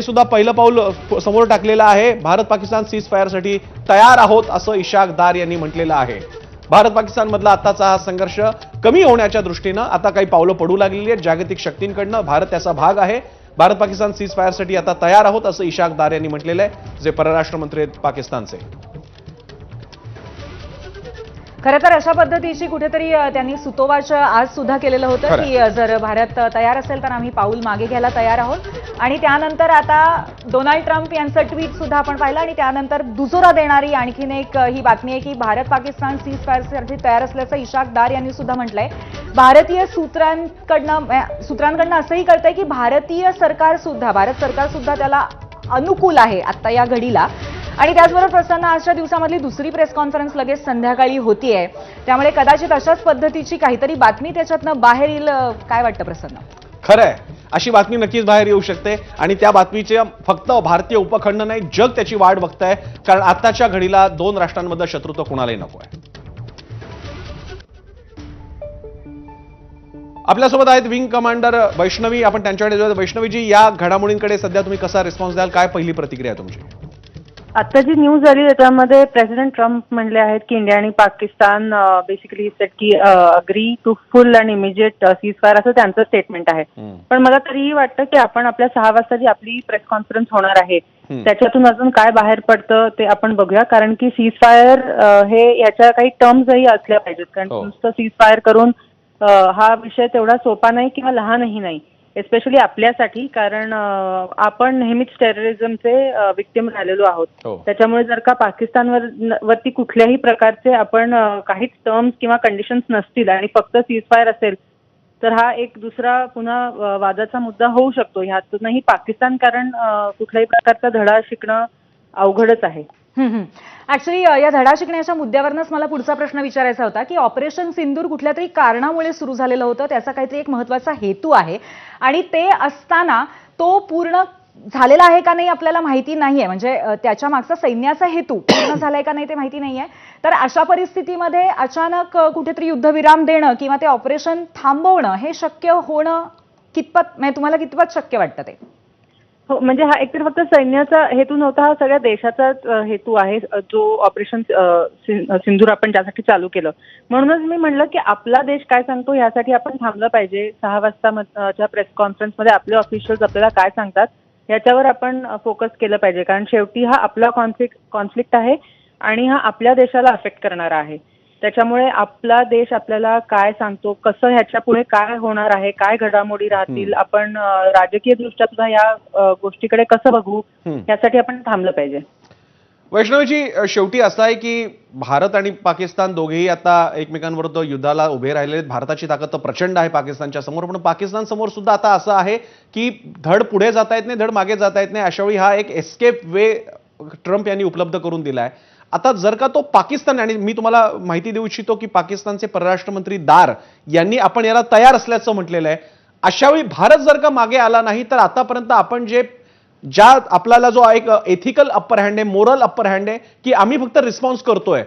सुद्धा पहिलं पाऊल समोर टाकलेलं आहे। भारत पाकिस्तान सीज फायरसाठी तयार आहोत असं इशाक दार यांनी म्हटलेलं आहे। भारत पाकिस्तान मधला आताचा हा संघर्ष कमी होण्याच्या दृष्टीनं आता काही पावलं पडू लागलेली आहेत जागतिक शक्तींकडनं। भारत त्याचा भाग आहे। भारत पाकिस्तान सीज फायरसाठी आता तयार आहोत असं इशाक दार यांनी म्हटलेलं आहे, जे परराष्ट्र मंत्री आहेत पाकिस्तानचे। खरं तर अशा पद्धतीची कुठेतरी त्यांनी सुतोवाच आज सुद्धा केलेलं होतं की जर भारत तयार असेल तर आम्ही पाऊल मागे घ्यायला तयार आहोत। आणि त्यानंतर आता डोनाल्ड ट्रम्प यांचं ट्विट सुद्धा आपण पाहिलं आणि त्यानंतर दुजोरा देणारी आणखीन एक ही बातमी आहे की भारत पाकिस्तान सीज फायरसाठी तयार असल्याचं इशाक दार यांनी सुद्धा म्हटलंय। भारतीय सूत्रांकडनं असंही कळतंय की भारत सरकार सुद्धा त्याला अनुकूल आहे आता या घडीला। आणि त्याचबरोबर प्रसन्न आजच्या दिवसामधली दुसरी प्रेस कॉन्फरन्स लगेच संध्याकाळी होतीये, त्यामुळे कदाचित अशाच पद्धतीची काहीतरी बातमी त्याच्यातनं बाहेर येईल। काय वाटतं प्रसन्न? खरंय, अशी बातमी नक्कीच बाहेर येऊ शकते आणि त्या बातमीचे फक्त भारतीय उपखंड नाही जग त्याची वाट बघतंय, कारण आताच्या घडीला दोन राष्ट्रांमध्ये शत्रुत्व कुणालाही नको आहे। आपल्यासोबत आहेत विंग कमांडर वैष्णवी, आपण त्यांच्याकडे जाऊया। वैष्णवीजी, या घडामोडींकडे सध्या तुम्ही कसा रिस्पॉन्स द्याल? काय पहिली प्रतिक्रिया तुमची? आता जी न्यूज आली त्याच्यामध्ये प्रेसिडेंट ट्रम्प म्हणले आहेत की इंडिया आणि पाकिस्तान बेसिकली सेट की agree to full and immediate cease fire असं त्यांचं स्टेटमेंट आहे। पण मला तरीही वाटतं की आपण आपल्या 6 वाजता जी आपली प्रेस कॉन्फरन्स होणार आहे त्याच्यातून अजून काय बाहेर पडतं ते आपण बघूया, कारण की सीज फायर हे याच्या काही टर्म्सही असल्या पाहिजेत, कारण नुसतं सीज फायर करून हा विषय तेवढा सोपा नाही किंवा लहानही नाही, एस्पेशली आपल्यासाठी, कारण आपण नेहमीच टेररिझमचे विक्टिम राहिलेलो आहोत। त्याच्यामुळे जर का पाकिस्तानवरती कुठल्याही प्रकारचे आपण काहीच टर्म्स किंवा कंडिशन्स नसतील आणि फक्त सीज फायर असेल तर हा एक दुसरा पुन्हा वादाचा मुद्दा होऊ शकतो। ह्यातूनही पाकिस्तान कारण कुठल्याही प्रकारचा धडा शिकणं अवघडच आहे। ऍक्च्युली या धडा शिकण्याच्या मुद्द्यावरच मला पुढचा प्रश्न विचारायचा होता की ऑपरेशन सिंदूर कुठल्या तरी कारणामुळे सुरू झालेलं होतं, त्याचा काहीतरी एक महत्त्वाचा हेतू आहे आणि ते असताना तो पूर्ण झालेला आहे का नाही आपल्याला माहिती नाहीये, म्हणजे त्याच्या मागचा सैन्याचा हेतू पूर्ण झालाय का नाही ते माहिती नाहीये। तर अशा परिस्थितीमध्ये अचानक कुठेतरी युद्धविराम देणं किंवा ते ऑपरेशन थांबवणं हे शक्य होणं कितपत, म्हणजे तुम्हाला कितपत शक्य वाटतं ते? हो, म्हणजे हा एकतर फक्त सैन्याचा हेतू नव्हता, हा सगळ्या देशाचाच हेतू आहे जो ऑपरेशन सिंदूर आपण ज्यासाठी चालू केलं। म्हणूनच मी म्हणलं की आपला देश काय सांगतो यासाठी आपण थांबलं पाहिजे। 6 वाजताच्या प्रेस कॉन्फरन्समध्ये आपले ऑफिशियल्स आपल्याला काय सांगतात याच्यावर आपण फोकस केलं पाहिजे, कारण शेवटी हा आपला कॉन्फ्लिक्ट आहे आणि हा आपल्या देशाला अफेक्ट करणारा आहे। त्याच्यामुळे आपला देश आपल्याला काय सांगतो, कसं ह्याच्या पुढे काय होणार आहे, काय घडामोडी राहतील, आपण राजकीय दृष्ट्या सुद्धा या गोष्टीकडे कसं बघू यासाठी आपण थांबलं पाहिजे। वैष्णवीजी, शेवटी असं आहे की भारत आणि पाकिस्तान दोघेही आता एकमेकांविरुद्ध युद्धाला उभे राहिले आहेत। भारताची ताकद तर प्रचंड आहे पाकिस्तानच्या समोर, पण पाकिस्तान समोर सुद्धा आता असं आहे की धड पुढे जाता येत नाही, धड मागे जाता येत नाही। अशावेळी हा एक एस्केप वे ट्रम्प यांनी उपलब्ध करून दिलाय। आता जर का तो पाकिस्तान, आणि मी तुम्हाला माहिती देऊ इच्छितो की पाकिस्तानचे परराष्ट्र मंत्री दार यांनी आपण याला तयार असल्याचं म्हटलेलं आहे। अशावेळी भारत जर का मागे आला नाही तर आतापर्यंत आपण आपल्याला जो एक एथिकल अप्पर हँड आहे, मोरल अप्पर हँड आहे की आम्ही फक्त रिस्पॉन्स करतोय,